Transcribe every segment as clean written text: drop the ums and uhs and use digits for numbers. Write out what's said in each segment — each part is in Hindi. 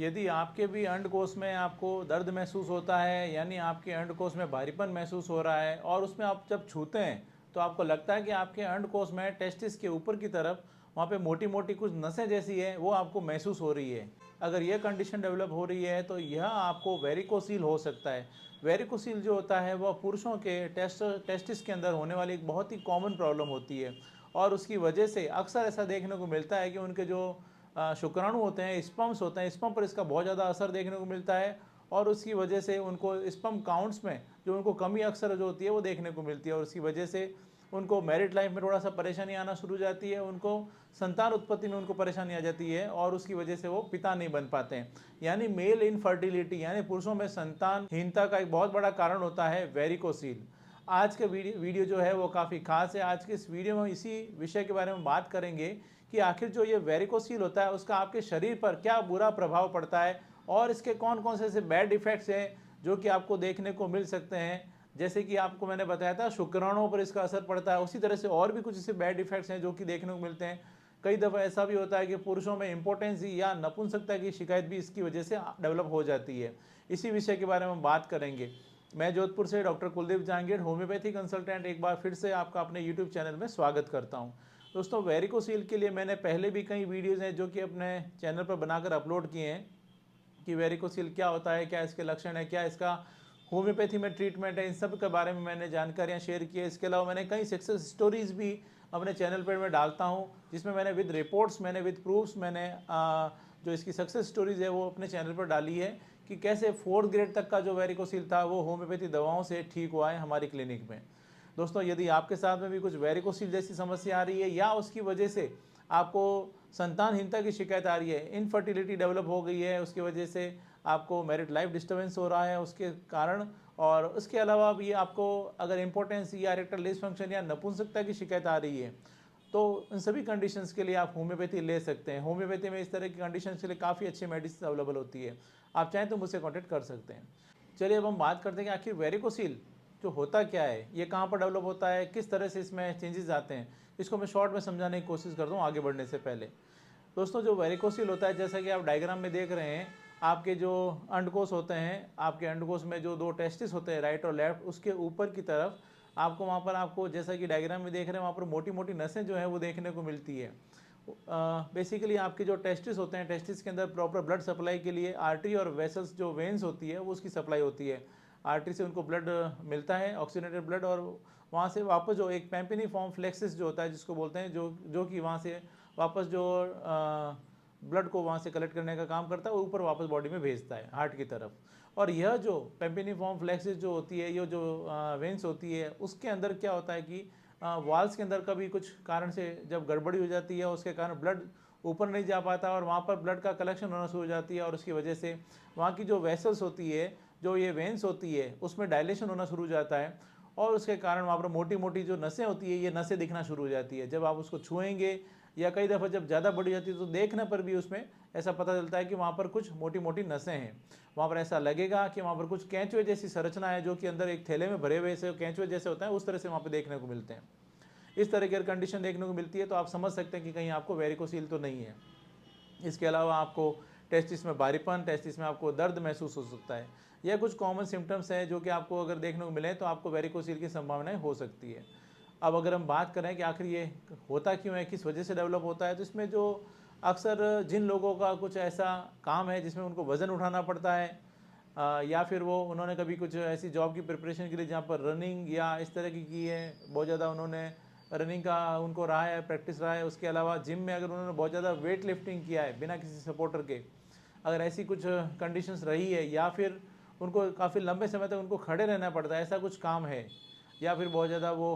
यदि आपके भी अंडकोश में आपको दर्द महसूस होता है, यानी आपके अंडकोश में भारीपन महसूस हो रहा है और उसमें आप जब छूते हैं तो आपको लगता है कि आपके अंडकोश में टेस्टिस के ऊपर की तरफ वहाँ पे मोटी मोटी कुछ नसें जैसी है वो आपको महसूस हो रही है, अगर यह कंडीशन डेवलप हो रही है तो यह आपको वेरिकोसील हो सकता है। वेरिकोसील जो होता है वह पुरुषों के टेस्टिस के अंदर होने वाली एक बहुत ही कॉमन प्रॉब्लम होती है और उसकी वजह से अक्सर ऐसा देखने को मिलता है कि उनके जो शुक्राणु होते हैं, स्पर्म्स होते हैं, स्पर्म पर इसका बहुत ज़्यादा असर देखने को मिलता है और उसकी वजह से उनको स्पर्म काउंट्स में जो उनको कमी अक्सर जो होती है वो देखने को मिलती है और उसकी वजह से उनको मैरिड लाइफ में थोड़ा सा परेशानी आना शुरू हो जाती है, उनको संतान उत्पत्ति में उनको परेशानी आ जाती है और उसकी वजह से वो पिता नहीं बन पाते हैं। यानी मेल इनफर्टिलिटी यानी पुरुषों में संतानहीनता का एक बहुत बड़ा कारण होता है वेरिकोसील। आज का वीडियो जो है वो काफ़ी खास है। आज के इस वीडियो में इसी विषय के बारे में बात करेंगे कि आखिर जो ये वेरिकोसील होता है उसका आपके शरीर पर क्या बुरा प्रभाव पड़ता है और इसके कौन कौन से ऐसे बैड इफेक्ट्स हैं जो कि आपको देखने को मिल सकते हैं। जैसे कि आपको मैंने बताया था शुक्राणुओं पर इसका असर पड़ता है, उसी तरह से और भी कुछ ऐसे बैड इफेक्ट्स हैं जो कि देखने को मिलते हैं। कई दफ़ा ऐसा भी होता है कि पुरुषों में इंपोर्टेंसी या नपुंसकता की शिकायत भी इसकी वजह से डेवलप हो जाती है। इसी विषय के बारे में बात करेंगे। मैं जोधपुर से doctor Kuldeep Jahangir, homeopathy consultant, एक बार फिर से आपका अपने यूट्यूब चैनल में स्वागत करता हूं। दोस्तों, वेरिकोसील के लिए मैंने पहले भी कई वीडियोज़ हैं जो कि अपने चैनल पर बनाकर अपलोड किए हैं कि वेरिकोसील क्या होता है, क्या इसके लक्षण है, क्या इसका होम्योपैथी में ट्रीटमेंट है, इन सब के बारे में मैंने जानकारियाँ शेयर की है। इसके अलावा मैंने कई सक्सेस स्टोरीज़ भी अपने चैनल पर मैं डालता हूँ जिसमें मैंने विद रिपोर्ट्स, मैंने विद प्रूफ्स, मैंने जो इसकी सक्सेस स्टोरीज़ है वो अपने चैनल पर डाली है कि कैसे 4th ग्रेड तक का जो वेरिकोसील था वो होम्योपैथी दवाओं से ठीक हुआ है हमारी क्लिनिक में। दोस्तों, यदि आपके साथ में भी कुछ वेरिकोसील जैसी समस्या आ रही है या उसकी वजह से आपको संतानहीनता की शिकायत आ रही है, इनफर्टिलिटी डेवलप हो गई है, उसकी वजह से आपको मैरिड लाइफ डिस्टर्बेंस हो रहा है उसके कारण, और उसके अलावा भी आपको अगर इंपॉर्टेंस या इरेक्टाइल डिसफंक्शन या नपुंसकता की शिकायत आ रही है, तो इन सभी कंडीशंस के लिए आप होम्योपैथी ले सकते हैं। होम्योपैथी में इस तरह की कंडीशंस के लिए काफ़ी अच्छी मेडिसिन अवेलेबल होती है। आप चाहें तो मुझसे कॉन्टैक्ट कर सकते हैं। चलिए अब हम बात करते हैं कि आखिर वेरिकोसील जो होता क्या है, ये कहाँ पर डेवलप होता है, किस तरह से इसमें चेंजेस आते हैं, इसको मैं शॉर्ट में समझाने की कोशिश करता हूँ आगे बढ़ने से पहले। दोस्तों, जो वेरिकोसील होता है, जैसा कि आप डायग्राम में देख रहे हैं, आपके जो अंडकोश होते हैं, आपके अंडकोश में जो दो टेस्टिस होते हैं राइट और लेफ्ट, उसके ऊपर की तरफ आपको वहाँ पर आपको जैसा कि डायग्राम में देख रहे हैं वहाँ पर मोटी मोटी नसें जो हैं वो देखने को मिलती है। बेसिकली आपके जो टेस्टिस होते हैं, टेस्टिस के अंदर प्रॉपर ब्लड सप्लाई के लिए आर्टरी और वेसल्स जो वेन्स होती है वो उसकी सप्लाई होती है। आर्टरी से उनको ब्लड मिलता है, ऑक्सीजनेटेड ब्लड, और वहाँ से वापस जो एक पेम्पिनीफॉर्म फ्लेक्सिस जो होता है जिसको बोलते हैं, जो कि वहाँ से वापस जो ब्लड को वहाँ से कलेक्ट करने का काम करता है, वो ऊपर वापस बॉडी में भेजता है हार्ट की तरफ। और यह जो पेम्पिनीफॉर्म फ्लेक्सिस जो होती है, ये जो वेंस होती है, उसके अंदर क्या होता है कि वाल्स के अंदर कभी कुछ कारण से जब गड़बड़ी हो जाती है, उसके कारण ब्लड ऊपर नहीं जा पाता और वहाँ पर ब्लड का कलेक्शन होना शुरू हो जाती है और उसकी वजह से वहाँ की जो वेसल्स होती है, जो ये वेंस होती है, उसमें डायलेशन होना शुरू हो जाता है और उसके कारण वहाँ पर मोटी मोटी जो नसें होती है, ये नसें दिखना शुरू हो जाती है। जब आप उसको छुएंगे या कई दफ़ा जब ज़्यादा बड़ी जाती है तो देखने पर भी उसमें ऐसा पता चलता है कि वहाँ पर कुछ मोटी मोटी नसें हैं। वहाँ पर ऐसा लगेगा कि वहाँ पर कुछ कैंचुए जैसी संरचना है, जो कि अंदर एक थैले में भरे हुए से कैंचुए जैसे होता है, उस तरह से वहाँ पर देखने को मिलते हैं। इस तरह की कंडीशन देखने को मिलती है तो आप समझ सकते हैं कि कहीं आपको वेरिकोसील तो नहीं है। इसके अलावा आपको टेस्टिस में भारीपन, टेस्टिस में आपको दर्द महसूस हो सकता है। यह कुछ कॉमन सिम्टम्स हैं जो कि आपको अगर देखने को मिले तो आपको वेरिकोसील की संभावनाएं हो सकती है। अब अगर हम बात करें कि आखिर ये होता क्यों है, किस वजह से डेवलप होता है, तो इसमें जो अक्सर जिन लोगों का कुछ ऐसा काम है जिसमें उनको वज़न उठाना पड़ता है, या फिर वो उन्होंने कभी कुछ ऐसी जॉब की प्रिपरेशन के लिए जहाँ पर रनिंग या इस तरह की है, बहुत ज़्यादा उन्होंने रनिंग का उनको रहा है, प्रैक्टिस रहा है, उसके अलावा जिम में अगर उन्होंने बहुत ज़्यादा वेट लिफ्टिंग किया है बिना किसी सपोर्टर के, अगर ऐसी कुछ कंडीशंस रही है, या फिर उनको काफ़ी लंबे समय तक उनको खड़े रहना पड़ता है, ऐसा कुछ काम है, या फिर बहुत ज़्यादा वो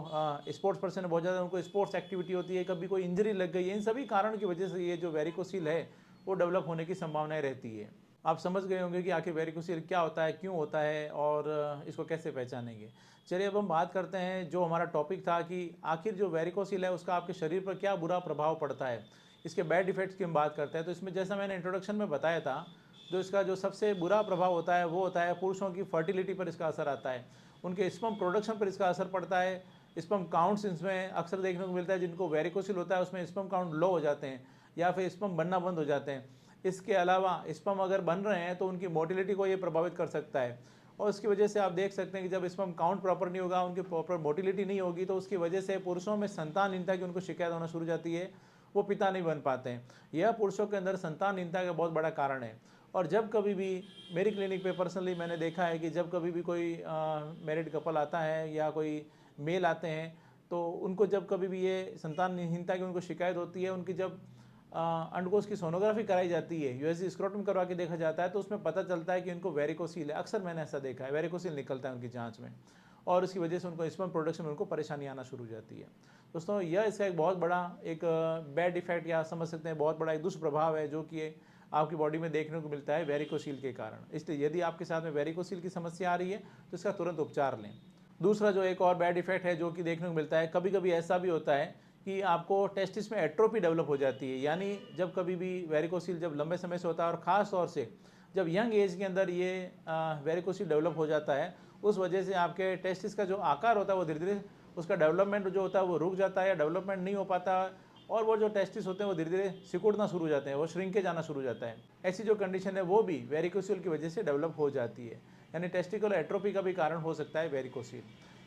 स्पोर्ट्स पर्सन है, बहुत ज़्यादा उनको स्पोर्ट्स एक्टिविटी होती है, कभी कोई इंजरी लग गई है, इन सभी कारणों की वजह से ये जो वेरिकोसील है वो डेवलप होने की संभावनाएं रहती है। आप समझ गए होंगे कि आखिर वेरिकोसील क्या होता है, क्यों होता है और इसको कैसे पहचानेंगे। चलिए अब हम बात करते हैं, जो हमारा टॉपिक था कि आखिर जो वेरिकोसील है उसका आपके शरीर पर क्या बुरा प्रभाव पड़ता है, इसके बैड इफेक्ट्स की हम बात करते हैं। तो इसमें जैसा मैंने इंट्रोडक्शन में बताया था, जो इसका जो सबसे बुरा प्रभाव होता है वो होता है पुरुषों की फर्टिलिटी पर इसका असर आता है, उनके स्पर्म प्रोडक्शन पर इसका असर पड़ता है। स्पर्म काउंट्स इसमें अक्सर देखने को मिलता है, जिनको वेरिकोसील होता है उसमें स्पर्म काउंट लो हो जाते हैं या फिर स्पर्म बनना बंद हो जाते हैं। इसके अलावा स्पर्म अगर बन रहे हैं तो उनकी मोटिलिटी को ये प्रभावित कर सकता है, और उसकी वजह से आप देख सकते हैं कि जब स्पर्म काउंट प्रॉपर नहीं होगा, उनकी प्रॉपर मोटिलिटी नहीं होगी, तो उसकी वजह से पुरुषों में संतानहीनता की उनको शिकायत होना शुरू हो जाती है, वो पिता नहीं बन पाते हैं। यह पुरुषों के अंदर संतानहीनता का बहुत बड़ा कारण है। और जब कभी भी मेरी क्लिनिक पे पर्सनली मैंने देखा है कि जब कभी भी कोई मैरिड कपल आता है या कोई मेल आते हैं, तो उनको जब कभी भी ये संतानहीनता की उनको शिकायत होती है, उनकी जब अंडकोश की सोनोग्राफी कराई जाती है, यूएसजी स्क्रोटम करवा के देखा जाता है, तो उसमें पता चलता है कि उनको वेरिकोसील है। अक्सर मैंने ऐसा देखा है, वेरिकोसील निकलता है उनकी जांच में, और उसकी वजह से उनको स्पर्म प्रोडक्शन में उनको परेशानी आना शुरू हो जाती है। दोस्तों, यह इसका एक बहुत बड़ा एक बैड इफेक्ट या समझ सकते हैं बहुत बड़ा एक दुष्प्रभाव है जो कि आपकी बॉडी में देखने को मिलता है वेरिकोसील के कारण। इसलिए यदि आपके साथ में वेरिकोसील की समस्या आ रही है तो इसका तुरंत उपचार लें। दूसरा जो एक और बैड इफेक्ट है जो कि देखने को मिलता है, कभी कभी ऐसा भी होता है कि आपको टेस्टिस में एट्रोपी डेवलप हो जाती है। यानी जब कभी भी वेरिकोसील जब लंबे समय से होता है, और ख़ास तौर से जब यंग एज के अंदर ये वेरिकोसील डेवलप हो जाता है, उस वजह से आपके टेस्टिस का जो आकार होता है वो धीरे धीरे उसका डेवलपमेंट जो होता है वो रुक जाता है, या डेवलपमेंट नहीं हो पाता, और वो जो टेस्टिस होते हैं वो धीरे धीरे सिकुड़ना शुरू हो जाते हैं, वो श्रिंके जाना शुरू हो जाता है। ऐसी जो कंडीशन है वो भी वेरिकोसील की वजह से डेवलप हो जाती है, यानी टेस्टिकुलर एट्रोपी का भी कारण हो सकता है वेरिकोसील।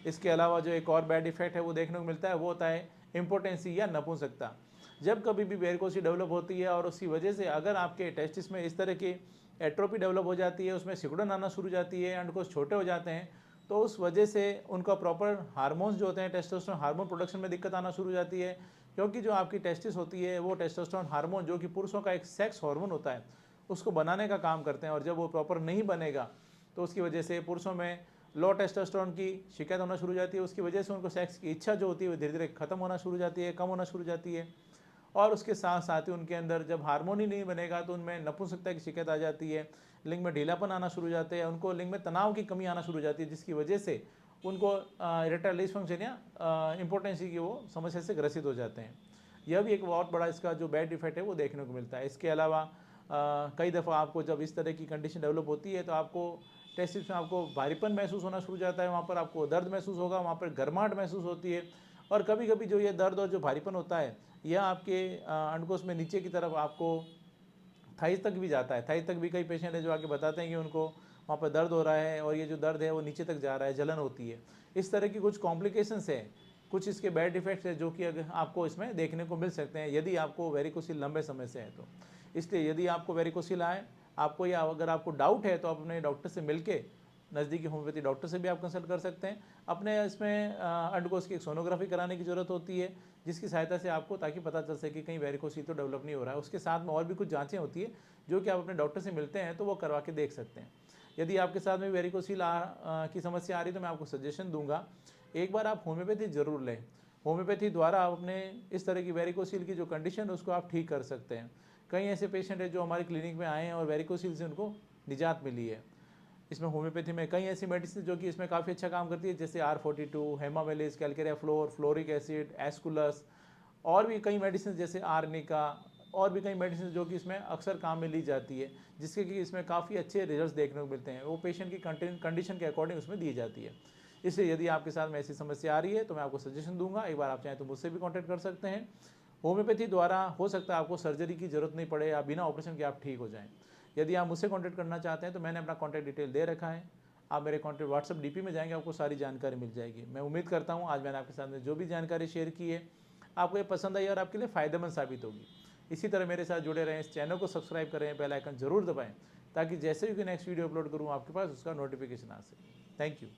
इसके अलावा जो एक और बैड इफेक्ट है वो देखने को मिलता है, वो होता है इम्पोर्टेंसी या नपुंसकता। जब कभी भी वेरिकोसील डेवलप होती है और उसकी वजह से अगर आपके टेस्टिस में इस तरह की एट्रोपी डेवलप हो जाती है, उसमें सिकुड़न आना शुरू हो जाती है, अंडकोश छोटे हो जाते हैं, तो उस वजह से उनका प्रॉपर हार्मोन्स जो होते हैं, टेस्टोस्टेरोन हार्मोन प्रोडक्शन में दिक्कत आना शुरू हो जाती है। क्योंकि जो आपकी टेस्टिस होती है वो टेस्टोस्टेरोन हार्मोन जो कि पुरुषों का एक सेक्स हार्मोन होता है उसको बनाने का काम करते हैं, और जब वो प्रॉपर नहीं बनेगा तो उसकी वजह से पुरुषों में लो टेस्टोस्टेरोन की शिकायत होना शुरू हो जाती है। उसकी वजह से उनको सेक्स की इच्छा जो होती है वो धीरे धीरे खत्म होना शुरू हो जाती है, कम होना शुरू हो जाती है। और उसके साथ साथ ही उनके अंदर जब हार्मोन ही नहीं बनेगा तो उनमें नपुंसकता की शिकायत आ जाती है, लिंग में ढीलापन आना शुरू हो जाते हैं, उनको लिंग में तनाव की कमी आना शुरू हो जाती है, जिसकी वजह से उनको इरेक्टाइल डिसफंक्शन या इम्पोर्टेंसी की वो समस्या से ग्रसित हो जाते हैं। यह भी एक बहुत बड़ा इसका जो बैड इफेक्ट है वो देखने को मिलता है। इसके अलावा कई दफ़ा आपको जब इस तरह की कंडीशन डेवलप होती है तो आपको टेस्टिस में आपको भारीपन महसूस होना शुरू हो जाता है, वहाँ पर आपको दर्द महसूस होगा, वहाँ पर गर्माहट महसूस होती है, और कभी कभी जो ये दर्द और जो भारीपन होता है यह आपके अंडकोश में नीचे की तरफ आपको थाइस तक भी जाता है। थाइस तक भी कई पेशेंट है जो आके बताते हैं कि उनको वहाँ पर दर्द हो रहा है, और ये जो दर्द है वो नीचे तक जा रहा है, जलन होती है। इस तरह की कुछ कॉम्प्लिकेशंस है, कुछ इसके बैड इफेक्ट्स है जो कि आपको इसमें देखने को मिल सकते हैं यदि आपको वेरिकोसील लंबे समय से है तो। इसलिए यदि आपको वेरिकोसील आए आपको, या अगर आपको डाउट है, तो आप अपने डॉक्टर से मिलके नज़दीकी होम्योपैथी डॉक्टर से भी आप कंसल्ट कर सकते हैं। अपने इसमें अंडकोश की एक सोनोग्राफी कराने की ज़रूरत होती है, जिसकी सहायता से आपको, ताकि पता चल सके कहीं वेरिकोसील तो डेवलप नहीं हो रहा है। उसके साथ में और भी कुछ जांचें होती है जो कि आप अपने डॉक्टर से मिलते हैं तो वो करवा के देख सकते हैं। यदि आपके साथ में वेरिकोसील की समस्या आ रही है तो मैं आपको सजेशन दूंगा, एक बार आप होम्योपैथी ज़रूर लें। होम्योपैथी द्वारा आप अपने इस तरह की वेरिकोसील की जो कंडीशन है उसको आप ठीक कर सकते हैं। कई ऐसे पेशेंट हैं जो हमारी क्लिनिक में आए हैं और वेरिकोसील से उनको निजात मिली है। इसमें होम्योपैथी में कई ऐसी मेडिसिन जो कि इसमें काफ़ी अच्छा काम करती है, जैसे R42, hamamelis, calcarea fluor, fluoric acid, aesculus, और भी कई मेडिसिन जैसे आर्निका, और भी कई मेडिसिन जो कि इसमें अक्सर काम में ली जाती है, जिसके कि इसमें काफ़ी अच्छे रिजल्ट्स देखने को मिलते हैं। वो पेशेंट की कंडीशन के अकॉर्डिंग उसमें दी जाती है। इसलिए यदि आपके साथ में ऐसी समस्या आ रही है तो मैं आपको सजेशन दूंगा, एक बार आप चाहें तो मुझसे भी कॉन्टैक्ट कर सकते हैं। होम्योपैथी द्वारा हो सकता है आपको सर्जरी की ज़रूरत नहीं पड़े, या बिना ऑपरेशन के आप ठीक हो जाएं। यदि आप मुझसे कॉन्टैक्ट करना चाहते हैं तो मैंने अपना कॉन्टैक्ट डिटेल दे रखा है, आप मेरे कॉन्टैक्ट व्हाट्सअप डीपी में जाएंगे, आपको सारी जानकारी मिल जाएगी। मैं उम्मीद करता हूँ आज मैंने आपके साथ में जो भी जानकारी शेयर की है आपको ये पसंद आई और आपके लिए फ़ायदेमंद साबित होगी। इसी तरह मेरे साथ जुड़े रहें, इस चैनल को सब्सक्राइब करें, बेल आइकन जरूर दबाएं, ताकि जैसे भी कोई नेक्स्ट वीडियो अपलोड करूँ आपके पास उसका नोटिफिकेशन आ सके। Thank you.